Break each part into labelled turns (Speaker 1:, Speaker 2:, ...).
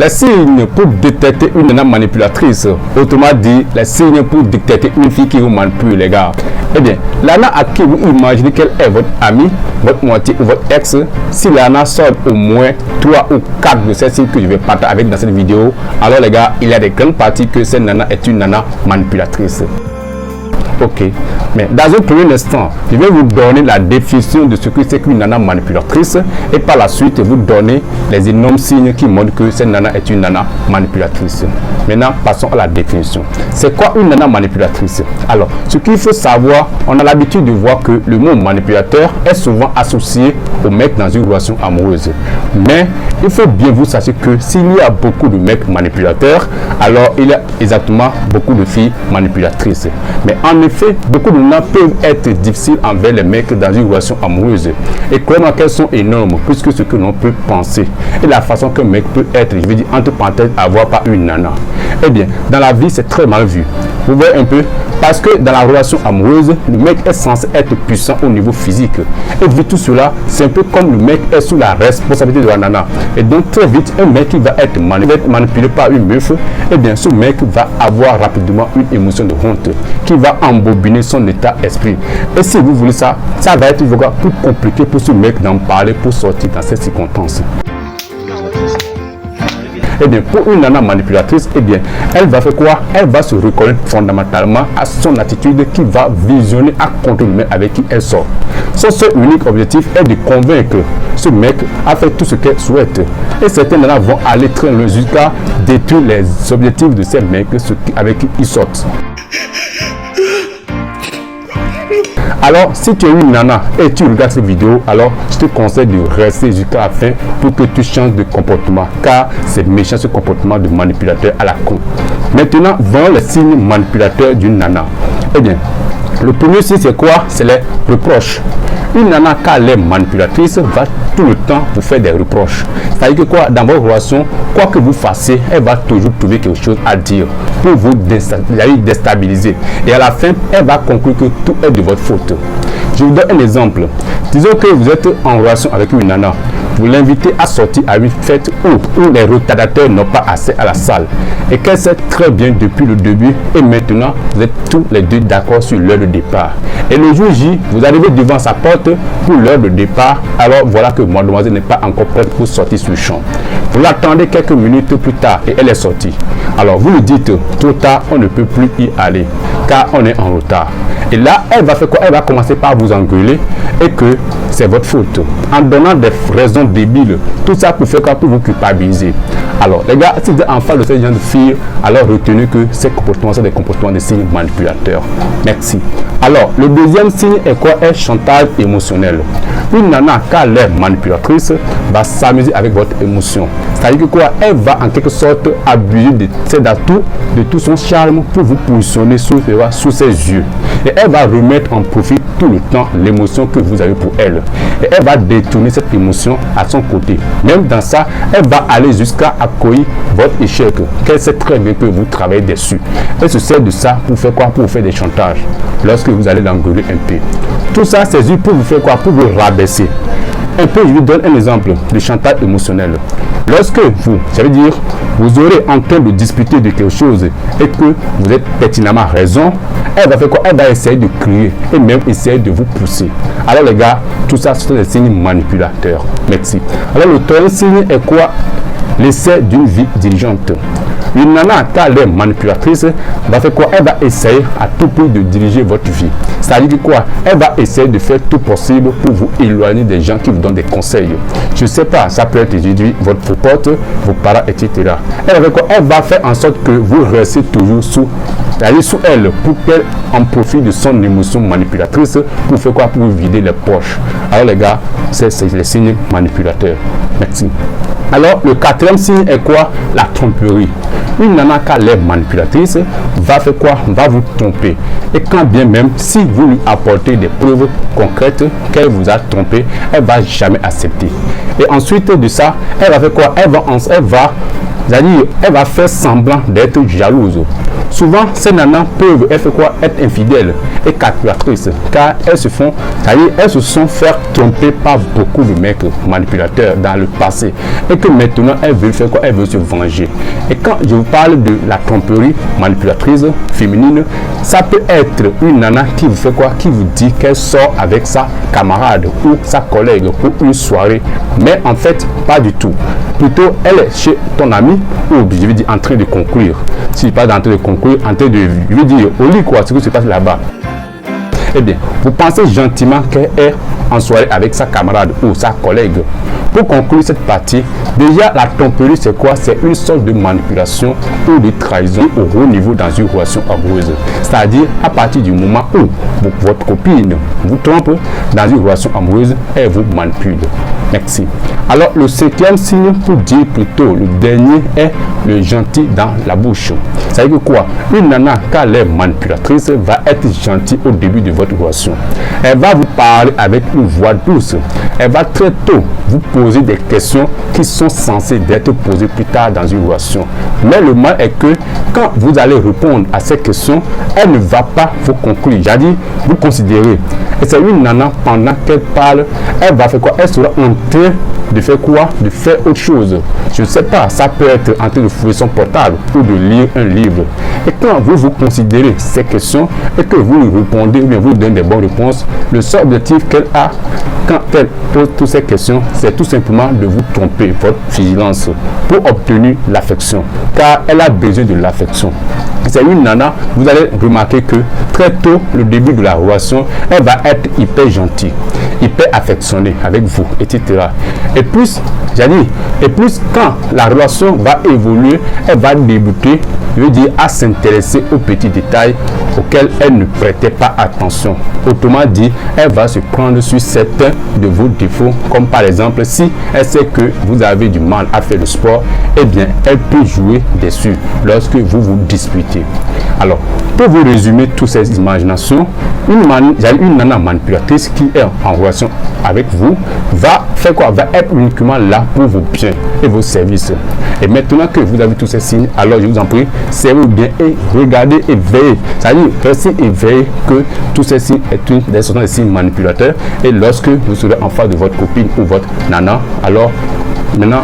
Speaker 1: Les signes pour détecter une nana manipulatrice, autrement dit, les signes pour détecter une fille qui vous manipule, les gars. Eh bien, la nana à qui vous imaginez qu'elle est votre amie, votre moitié ou votre ex, si la nana sort au moins 3 ou 4 de ces signes que je vais partager avec dans cette vidéo, alors les gars, il y a des grandes parties que cette nana est une nana manipulatrice. Ok, mais dans un premier instant, je vais vous donner la définition de ce que c'est qu'une nana manipulatrice et par la suite vous donner les énormes signes qui montrent que cette nana est une nana manipulatrice. Maintenant, passons à la définition. C'est quoi une nana manipulatrice? Alors, ce qu'il faut savoir, on a l'habitude de voir que le mot manipulateur est souvent associé au mec dans une relation amoureuse. Mais il faut bien vous sachiez que s'il y a beaucoup de mecs manipulateurs, alors il y a exactement beaucoup de filles manipulatrices. Mais en effet, beaucoup de nanas peuvent être difficiles envers les mecs dans une relation amoureuse. Et croyez-moi qu'elles sont énormes, plus que ce que l'on peut penser. Et la façon qu'un mec peut être, je veux dire, entre parenthèses, avoir pas une nana. Eh bien, dans la vie, c'est très mal vu. Vous voyez un peu? Parce que dans la relation amoureuse, le mec est censé être puissant au niveau physique. Et vu tout cela, c'est un peu comme le mec est sous la responsabilité de la nana. Et donc très vite, un mec qui va être manipulé par une meuf, eh bien ce mec va avoir rapidement une émotion de honte qui va embobiner son état d'esprit. Et si vous voulez ça, ça va être plus compliqué pour ce mec d'en parler pour sortir dans ces circonstances. Eh bien, pour une nana manipulatrice, eh bien, elle va faire quoi? Elle va se reconnaître fondamentalement à son attitude qui va visionner à contre le mec avec qui elle sort. Son seul unique objectif est de convaincre ce mec à faire tout ce qu'elle souhaite. Et certaines nanas vont aller très loin jusqu'à détruire les objectifs de ces mecs avec qui ils sortent. Alors, si tu es une nana et tu regardes cette vidéo, alors je te conseille de rester jusqu'à la fin pour que tu changes de comportement, car c'est méchant ce comportement de manipulateur à la con. Maintenant, voyons les signes manipulateurs d'une nana. Eh bien, le premier signe c'est quoi? C'est les reproches. Une nana, quand elle est manipulatrice, va tout le temps vous faire des reproches. C'est-à-dire que quoi, dans votre relation, quoi que vous fassiez, elle va toujours trouver quelque chose à dire pour vous déstabiliser. Et à la fin, elle va conclure que tout est de votre faute. Je vous donne un exemple. Disons que vous êtes en relation avec une nana. Vous l'invitez à sortir à une fête où les retardateurs n'ont pas accès à la salle et qu'elle sait très bien depuis le début et maintenant vous êtes tous les deux d'accord sur l'heure de départ. Et le jour J, vous arrivez devant sa porte pour l'heure de départ, alors voilà que mademoiselle n'est pas encore prête pour sortir sur le champ. Vous l'attendez quelques minutes plus tard et elle est sortie. Alors vous lui dites, trop tard, on ne peut plus y aller car on est en retard. Et là, elle va faire quoi? Elle va commencer par vous engueuler et que c'est votre faute. En donnant des raisons débiles, tout ça pour faire quoi? Pour vous culpabiliser. Alors, les gars, si vous êtes en face de ce genre de filles, alors retenez que ces comportements sont des comportements de signes manipulateurs. Merci. Alors, le deuxième signe est quoi? Est chantage émotionnel. Une nana, quand elle est manipulatrice, va s'amuser avec votre émotion. C'est-à-dire que quoi? Elle va en quelque sorte abuser de ses atouts, de tout son charme pour vous positionner sous ses yeux. Et elle va remettre en profit tout le temps l'émotion que vous avez pour elle. Et elle va détourner cette émotion à son côté. Même dans ça, elle va aller jusqu'à accueillir votre échec, qu'elle sait très bien que vous travaillez dessus. Elle se sert de ça pour faire quoi? Pour vous faire des chantages. Lorsque vous allez l'engueuler un peu. Tout ça, c'est juste pour vous faire quoi? Pour vous rabaisser. Un peu, je vous donne un exemple de chantage émotionnel. Lorsque vous, ça veut dire, vous aurez en train de discuter de quelque chose et que vous êtes pertinemment raison, elle va faire quoi? Elle va essayer de crier et même essayer de vous pousser. Alors les gars, tout ça, ce sont des signes manipulateurs. Merci. Alors le troisième signe est quoi? L'essai d'une vie dirigeante. Une nana, quand elle est manipulatrice, va faire quoi? Elle va essayer à tout prix de diriger votre vie. C'est-à-dire que quoi? Elle va essayer de faire tout possible pour vous éloigner des gens qui vous donnent des conseils. Je ne sais pas, ça peut être aujourd'hui votre pote, vos parents, etc. Elle va faire quoi? Elle va faire en sorte que vous restez toujours sous elle pour qu'elle en profite de son émotion manipulatrice pour faire quoi? Pour vous vider les poches. Alors les gars, c'est les signes manipulateurs. Merci. Alors le quatrième signe est quoi? La tromperie. Une nana, quand elle est manipulatrice, va faire quoi? Va vous tromper. Et quand bien même, si vous lui apportez des preuves concrètes qu'elle vous a trompé, elle va jamais accepter. Et ensuite de ça, elle va faire quoi? Elle va faire semblant d'être jalouse souvent ces nanas peuvent être infidèles et calculatrices, car elles se sont fait tromper par beaucoup de mecs manipulateurs dans le passé, et que maintenant elles veulent faire quoi? Elles veulent se venger. Et quand je vous parle de la tromperie manipulatrice féminine, ça peut être une nana qui vous fait quoi? Qui vous dit qu'elle sort avec sa camarade ou sa collègue pour une soirée, mais en fait pas du tout. Plutôt elle est chez ton ami, ou je veux dire en train de conclure. Si pas en train de conclure, en train de, je veux dire au lit quoi, ce qui se passe là-bas. Eh bien, vous pensez gentiment qu'elle est en soirée avec sa camarade ou sa collègue. Pour conclure cette partie, déjà la tromperie c'est quoi? C'est une sorte de manipulation ou de trahison au haut niveau dans une relation amoureuse. C'est-à-dire à partir du moment où votre copine vous trompe dans une relation amoureuse, elle vous manipule. Merci. Alors le cinquième signe, pour dire plutôt le dernier, est le gentil dans la bouche. Ça veut dire quoi? Une nana, quand elle est manipulatrice, va être gentille au début de votre relation. Elle va vous parler avec une voix douce. Elle va très tôt vous poser des questions qui sont censées être posées plus tard dans une relation. Mais le mal est que quand vous allez répondre à ces questions, elle ne va pas vous conclure. J'ai dit, vous considérez. Et c'est une nana, pendant qu'elle parle, elle va faire quoi? Elle sera en train de faire quoi? De faire autre chose. Je ne sais pas, ça peut être en train de fouiller son portable ou de lire un livre. Et quand vous considérez ces questions et que vous lui répondez ou bien vous donnez des bonnes réponses, le seul objectif qu'elle a quand elle pose toutes ces questions, c'est tout simplement de vous tromper, votre vigilance, pour obtenir l'affection. Car elle a besoin de l'affection. C'est une nana, vous allez remarquer que très tôt, le début de la relation, elle va être hyper gentille, hyper affectionnée avec vous, etc. Et plus, quand la relation va évoluer, elle va débuter, je veux dire, à s'intéresser aux petits détails auxquels elle ne prêtait pas attention. Autrement dit, elle va se prendre sur certains de vos défauts, comme par exemple, si elle sait que vous avez du mal à faire le sport, eh bien, elle peut jouer dessus lorsque vous vous disputez. Alors, pour vous résumer toutes ces imaginations, une nana manipulatrice qui est en relation avec vous va faire quoi? Va être uniquement là pour vos biens et vos services. Et maintenant que vous avez tous ces signes, alors je vous en prie, servez-vous bien et regardez et veillez. C'est-à-dire, restez et veillez que tous ces signes sont des signes manipulateurs. Et lorsque vous serez en face de votre copine ou votre nana, alors maintenant,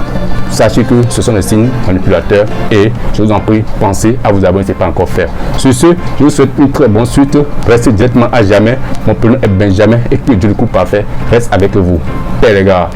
Speaker 1: sachez que ce sont des signes manipulateurs et je vous en prie, pensez à vous abonner si ce n'est pas encore fait. Sur ce, je vous souhaite une très bonne suite. Restez directement à jamais. Mon prénom est Benjamin et que Dieu le coup parfait reste avec vous. Et les gars.